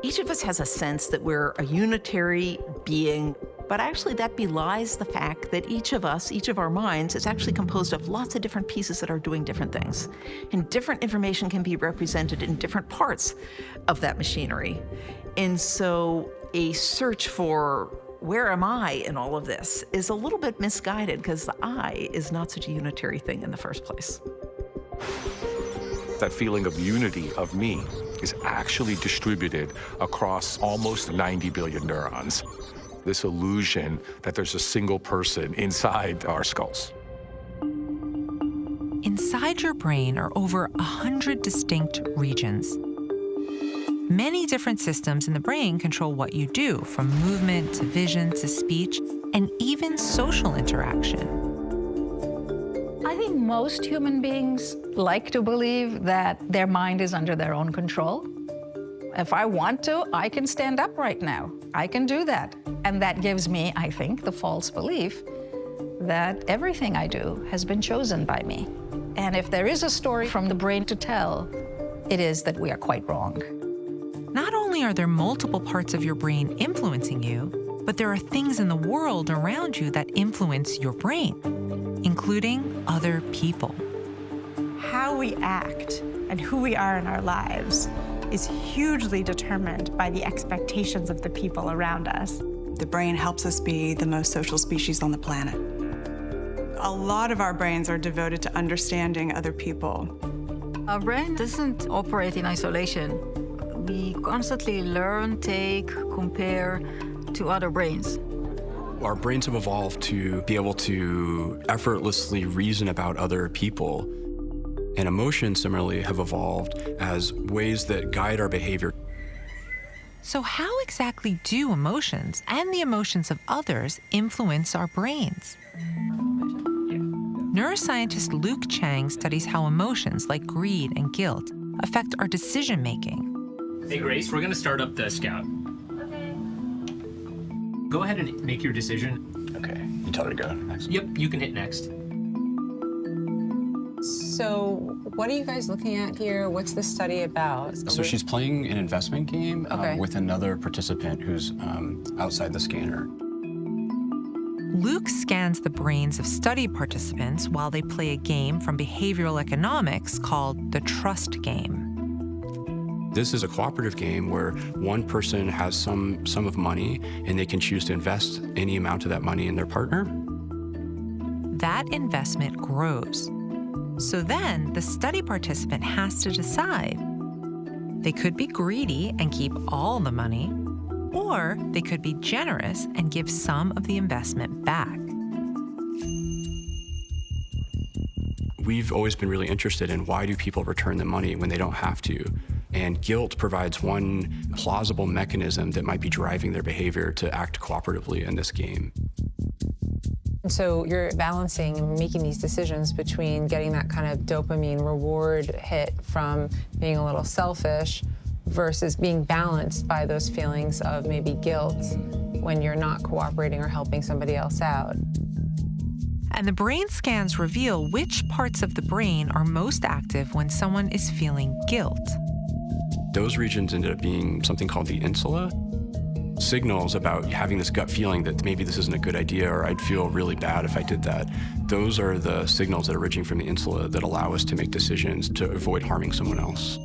Each of us has a sense that we're a unitary being, but actually that belies the fact that each of us, each of our minds, is actually composed of lots of different pieces that are doing different things. And different information can be represented in different parts of that machinery. And so a search for where am I in all of this is a little bit misguided because the I is not such a unitary thing in the first place. That feeling of unity of me is actually distributed across almost 90 billion neurons. This illusion that there's a single person inside our skulls. Inside your brain are over 100 distinct regions. Many different systems in the brain control what you do, from movement to vision to speech, and even social interaction. I think most human beings like to believe that their mind is under their own control. If I want to, I can stand up right now. I can do that. And that gives me, I think, the false belief that everything I do has been chosen by me. And if there is a story from the brain to tell, it is that we are quite wrong. Not only are there multiple parts of your brain influencing you, but there are things in the world around you that influence your brain, including other people. How we act and who we are in our lives is hugely determined by the expectations of the people around us. The brain helps us be the most social species on the planet. A lot of our brains are devoted to understanding other people. Our brain doesn't operate in isolation. We constantly learn, take, compare to other brains. Our brains have evolved to be able to effortlessly reason about other people. And emotions, similarly, have evolved as ways that guide our behavior. So how exactly do emotions and the emotions of others influence our brains? Neuroscientist Luke Chang studies how emotions like greed and guilt affect our decision-making. Hey, Grace, we're going to start up the Scout. Okay. Go ahead and make your decision. Okay, you tell her to go next. Yep, you can hit next. So what are you guys looking at here? What's this study about? So she's playing an investment game with another participant who's outside the scanner. Luke scans the brains of study participants while they play a game from behavioral economics called the trust game. This is a cooperative game where one person has some sum of money and they can choose to invest any amount of that money in their partner. That investment grows. So then the study participant has to decide. They could be greedy and keep all the money, or they could be generous and give some of the investment back. We've always been really interested in why do people return the money when they don't have to? And guilt provides one plausible mechanism that might be driving their behavior to act cooperatively in this game. And so you're balancing and making these decisions between getting that kind of dopamine reward hit from being a little selfish versus being balanced by those feelings of maybe guilt when you're not cooperating or helping somebody else out. And the brain scans reveal which parts of the brain are most active when someone is feeling guilt. Those regions ended up being something called the insula. Signals about having this gut feeling that maybe this isn't a good idea or I'd feel really bad if I did that. Those are the signals that are originating from the insula that allow us to make decisions to avoid harming someone else.